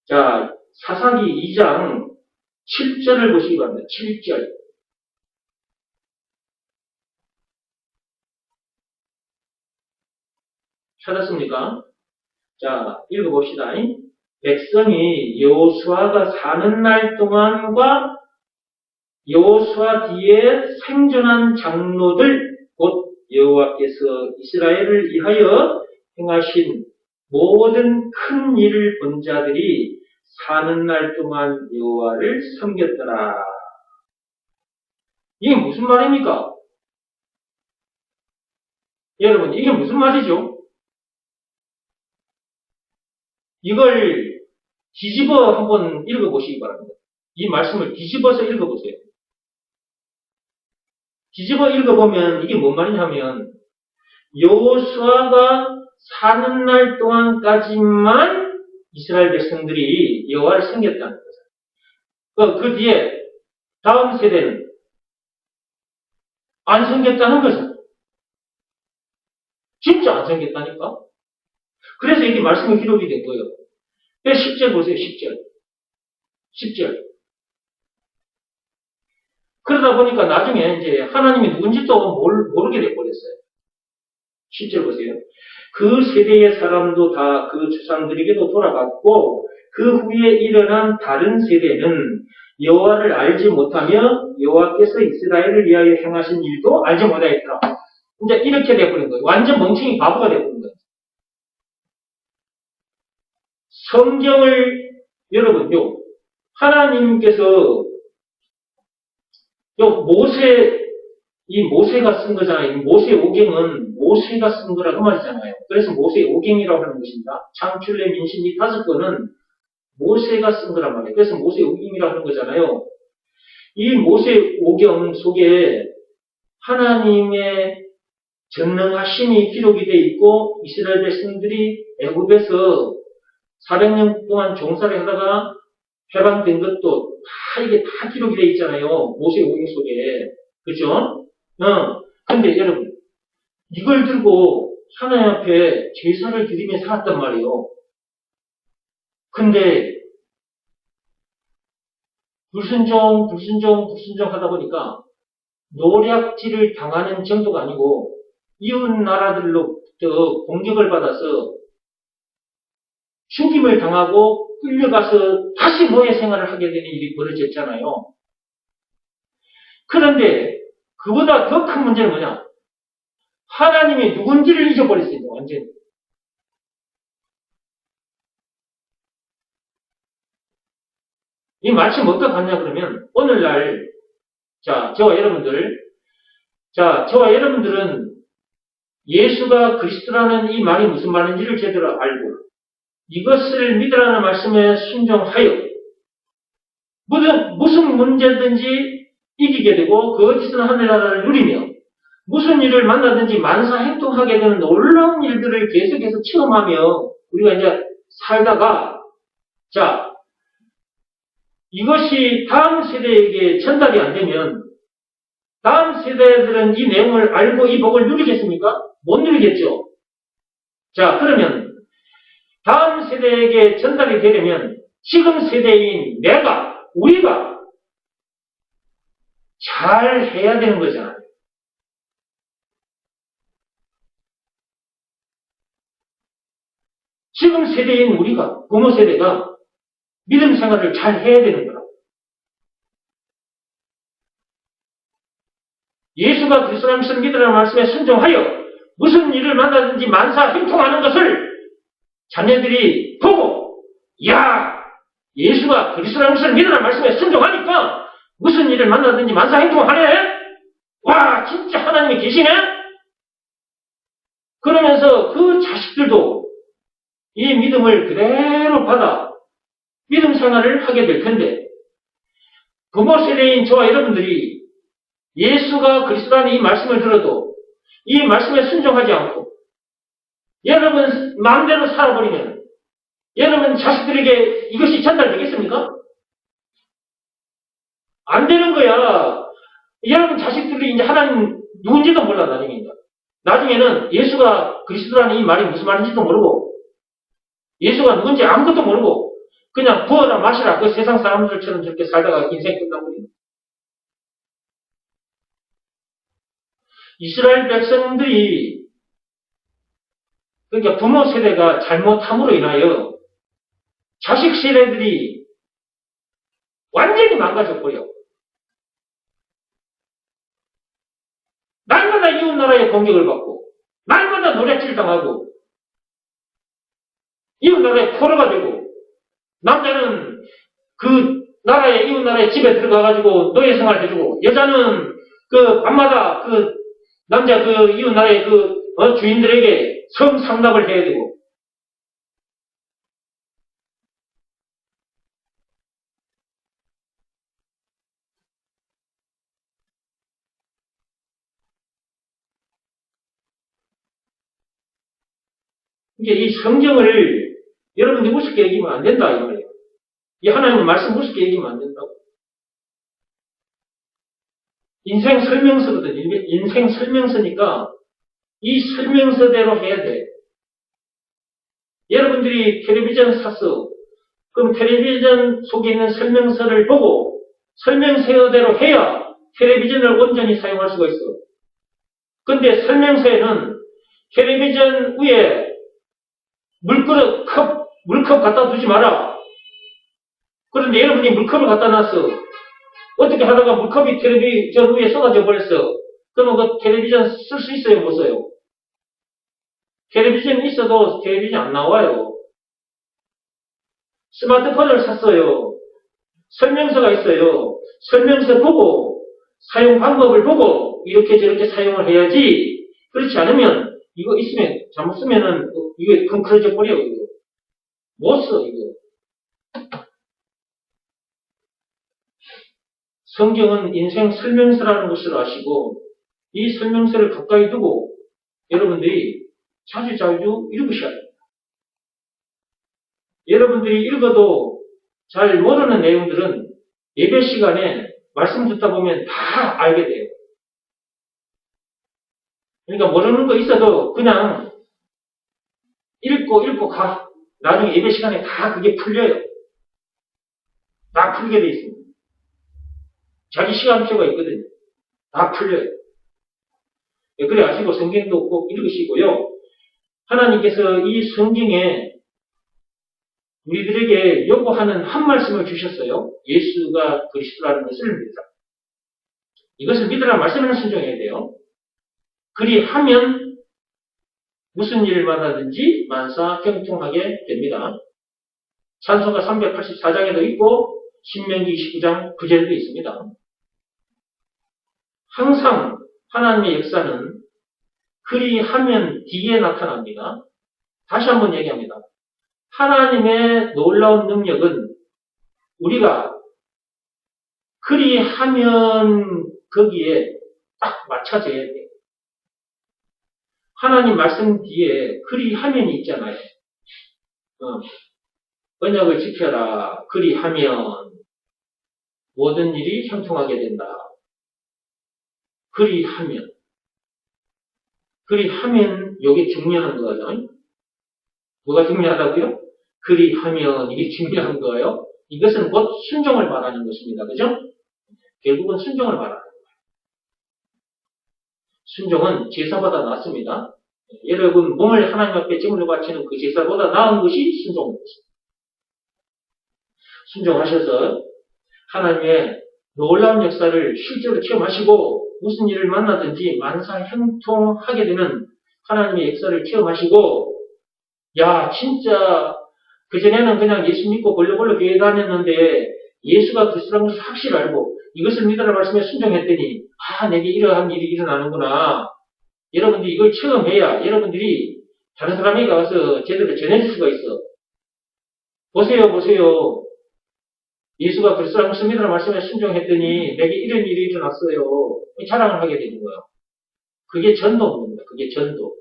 자, 사사기 2장 7절을 보시기 바랍니다. 7절. 찾았습니까? 자, 읽어봅시다. 백성이 여호수아가 사는 날 동안과 여호수아 뒤에 생존한 장로들, 곧 여호와께서 이스라엘을 위하여 행하신 모든 큰 일을 본 자들이 사는 날 동안 여호와를 섬겼더라. 이게 무슨 말입니까? 여러분, 이게 무슨 말이죠? 이걸 뒤집어 한번 읽어보시기 바랍니다. 이 말씀을 뒤집어서 읽어보세요. 뒤집어 읽어보면 이게 뭔 말이냐면 여호수아가 사는 날 동안까지만 이스라엘 백성들이 여호와를 섬겼다는 거죠. 그 뒤에 다음 세대는 안 섬겼다는 거죠. 진짜 안 섬겼다니까? 그래서 이게 말씀이 기록이 된 거예요. 10절 보세요, 10절. 10절. 그러다 보니까 나중에 이제 하나님이 누군지도 모르게 돼버렸어요. 10절 보세요. 그 세대의 사람도 다 그 조상들에게도 돌아갔고 그 후에 일어난 다른 세대는 여호와를 알지 못하며 여호와께서 이스라엘을 위하여 행하신 일도 알지 못하였더라. 이제 이렇게 돼버린 거예요. 완전 멍청이 바보가 돼버린 거예요. 성경을 여러분요, 하나님께서 모세가 쓴 거잖아요. 모세 오경은 모세가 쓴 거라고 말이잖아요. 그래서 모세 오경이라고 하는 것입니다. 창출의 민신 이 5권은 모세가 쓴 거란 말이에요. 그래서 모세 오경이라고 하는 거잖아요. 이 모세 오경 속에 하나님의 전능하심이 기록이 되어 있고 이스라엘 백성들이 애굽에서 400년 동안 종살이 하다가 해방된 것도 이게 다 기록이 되어 있잖아요. 모세 오경 속에. 그죠? 근데 여러분, 이걸 들고 하나님 앞에 제사를 드리며 살았단 말이에요. 근데 불순종 하다 보니까 노략질을 당하는 정도가 아니고 이웃 나라들로부터 공격을 받아서 죽임을 당하고 끌려가서 다시 노예 생활을 하게 되는 일이 벌어졌잖아요. 그런데 그보다 더 큰 문제는 뭐냐? 하나님이 누군지를 잊어버렸어요. 완전히. 이 말씀 어디다 갔냐 그러면 오늘날 저와 여러분들은 예수가 그리스도라는 이 말이 무슨 말인지를 제대로 알고 이것을 믿으라는 말씀에 순종하여 무슨 문제든지 이기게 되고 거짓은 하늘나라를 누리며 무슨 일을 만나든지 만사 행동하게 되는 놀라운 일들을 계속해서 체험하며 우리가 이제 살다가 이것이 다음 세대에게 전달이 안 되면 다음 세대들은 이 내용을 알고 이 복을 누리겠습니까? 못 누리겠죠. 그러면 다음 세대에게 전달이 되려면 지금 세대인 우리가 잘 해야 되는 거잖아요. 지금 세대인 우리가, 부모 세대가 믿음 생활을 잘 해야 되는 거라고. 예수가 그리스도라는 것을 믿으라는 말씀에 순종하여 무슨 일을 만나든지 만사 형통하는 것을 자녀들이 보고, 예수가 그리스도라는 것을 믿으라는 말씀에 순종하니까 무슨 일을 만나든지 만사 행동하네? 와, 진짜 하나님이 계시네? 그러면서 그 자식들도 이 믿음을 그대로 받아 믿음 생활을 하게 될 텐데, 부모 세대인 저와 여러분들이 예수가 그리스도라는 이 말씀을 들어도 이 말씀에 순종하지 않고 여러분 마음대로 살아버리면 여러분 자식들에게 이것이 전달되겠습니까? 안 되는 거야. 여러분 자식들이 이제 하나님 누군지도 몰라, 나중에는 예수가 그리스도라는 이 말이 무슨 말인지도 모르고 예수가 누군지 아무것도 모르고 그냥 부어라 마시라. 그 세상 사람들처럼 저렇게 살다가 인생 끝나버리는. 이스라엘 백성들이, 그러니까 부모 세대가 잘못함으로 인하여 자식 세대들이 완전히 망가져버려. 날마다 이웃 나라의 공격을 받고, 날마다 노략질 당하고, 이웃 나라에 포로가 되고, 남자는 그 나라의, 이웃 나라의 집에 들어가가지고 노예 생활 해주고, 여자는 그 밤마다 그 남자 그 이웃 나라의 그 주인들에게 성상납을 해야 되고, 이제 이 성경을 여러분들이 우습게 얘기하면 안 된다, 이 말이에요. 이 하나님의 말씀 우습게 얘기하면 안 된다고. 인생 설명서거든. 인생 설명서니까 이 설명서대로 해야 돼. 여러분들이 텔레비전 샀어. 그럼 텔레비전 속에 있는 설명서를 보고 설명서대로 해야 텔레비전을 온전히 사용할 수가 있어. 근데 설명서에는 텔레비전 위에 물컵 갖다 두지 마라. 그런데 여러분이 물컵을 갖다 놨어. 어떻게 하다가 물컵이 텔레비전 위에 쏟아져 버렸어. 그러면 그 텔레비전 쓸 수 있어요? 못 써요? 텔레비전이 있어도 텔레비전 안 나와요. 스마트폰을 샀어요. 설명서가 있어요. 설명서 보고 사용 방법을 보고 이렇게 저렇게 사용을 해야지. 그렇지 않으면 이거 있으면 잘못 쓰면은 이거 컹클어져 버려. 이거 못 써. 이거 성경은 인생 설명서라는 것을 아시고 이 설명서를 가까이 두고 여러분들이 자주 읽으셔야 됩니다. 여러분들이 읽어도 잘 모르는 내용들은 예배 시간에 말씀 듣다 보면 다 알게 돼요. 그러니까 모르는 거 있어도 그냥 읽고 가. 나중에 예배 시간에 다 그게 풀려요. 다 풀게 돼 있습니다. 자기 시간표가 있거든요. 다 풀려요. 그래 아시고 성경도 꼭 읽으시고요. 하나님께서 이 성경에 우리들에게 요구하는 한 말씀을 주셨어요. 예수가 그리스도라는 것을 믿으라. 이것을 믿으라 말씀을 순종해야 돼요. 그리하면 무슨 일마다든지 만사 형통하게 됩니다. 찬송가 384장에도 있고 신명기 29장 9절에도 있습니다. 항상 하나님의 역사는 그리하면 뒤에 나타납니다. 다시 한번 얘기합니다. 하나님의 놀라운 능력은 우리가 그리하면 거기에 딱 맞춰져야 돼요. 하나님 말씀 뒤에 그리하면이 있잖아요. 언약을 지켜라. 그리하면 모든 일이 형통하게 된다. 그리하면 이게 중요한 거죠. 뭐가 중요하다고요? 그리하면 이게 중요한 거예요. 이것은 곧 순종을 말하는 것입니다. 그죠? 결국은 순종을 말하는 거예요. 순종은 제사보다 낫습니다. 여러분 몸을 하나님 앞에 제물로 바치는 그 제사보다 나은 것이 순종입니다. 순종하셔서 하나님의 놀라운 역사를 실제로 체험하시고 무슨 일을 만나든지 만사 형통하게 되는 하나님의 역사를 체험하시고 야 진짜 그전에는 그냥 예수 믿고 벌렁벌렁 교회 다녔는데 예수가 그리스도라는 것을 확실히 알고 이것을 믿으라 말씀에 순종했더니 내게 이러한 일이 일어나는구나. 여러분들이 이걸 체험해야 여러분들이 다른 사람에게 가서 제대로 전해줄 수가 있어. 보세요. 예수가 그리스도라는 것을 믿으라 말씀에 순종했더니 내게 이런 일이 일어났어요. 자랑을 하게 되는 거예요. 그게 전도입니다. 그게 전도.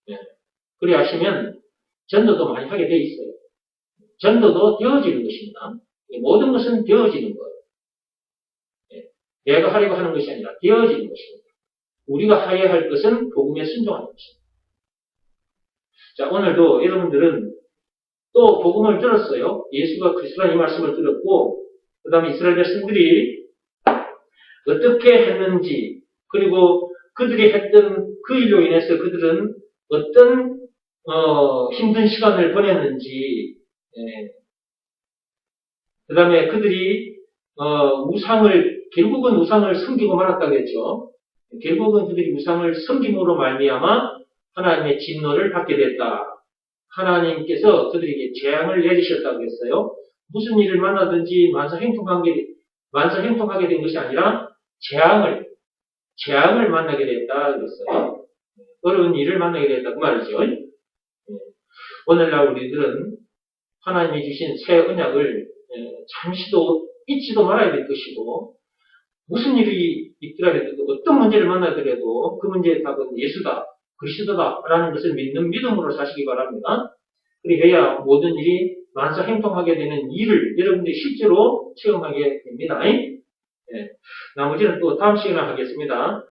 네. 그래 하시면 전도도 많이 하게 돼 있어요. 전도도 되어지는 것입니다. 모든 것은 되어지는 거예요. 네. 내가 하려고 하는 것이 아니라 되어지는 것입니다. 우리가 하여야 할 것은 복음에 순종하는 것입니다. 자, 오늘도 여러분들은 또 복음을 들었어요. 예수가 그리스도라 이 말씀을 들었고, 그 다음에 이스라엘 백성들이 어떻게 했는지, 그리고 그들이 했던 그 일로 인해서 그들은 어떤 힘든 시간을 보냈는지, 그 다음에 그들이 결국은 우상을 섬기고 말았다겠죠. 결국은 그들이 우상을 섬김으로 말미암아 하나님의 진노를 받게 됐다. 하나님께서 그들에게 재앙을 내리셨다고 했어요. 무슨 일을 만나든지 만사형통하게 된 것이 아니라 재앙을 만나게 됐다 그랬어요. 어려운 일을 만나게 됐다 그 말이죠. 오늘날 우리들은 하나님이 주신 새 언약을 잠시도 잊지도 말아야 될 것이고, 무슨 일이 있더라도 어떤 문제를 만나더라도 그 문제의 답은 예수다, 그리스도다라는 것을 믿는 믿음으로 사시기 바랍니다. 그래야 모든 일이 만사형통하게 되는 일을 여러분들이 실제로 체험하게 됩니다. 나머지는 또 다음 시간에 하겠습니다.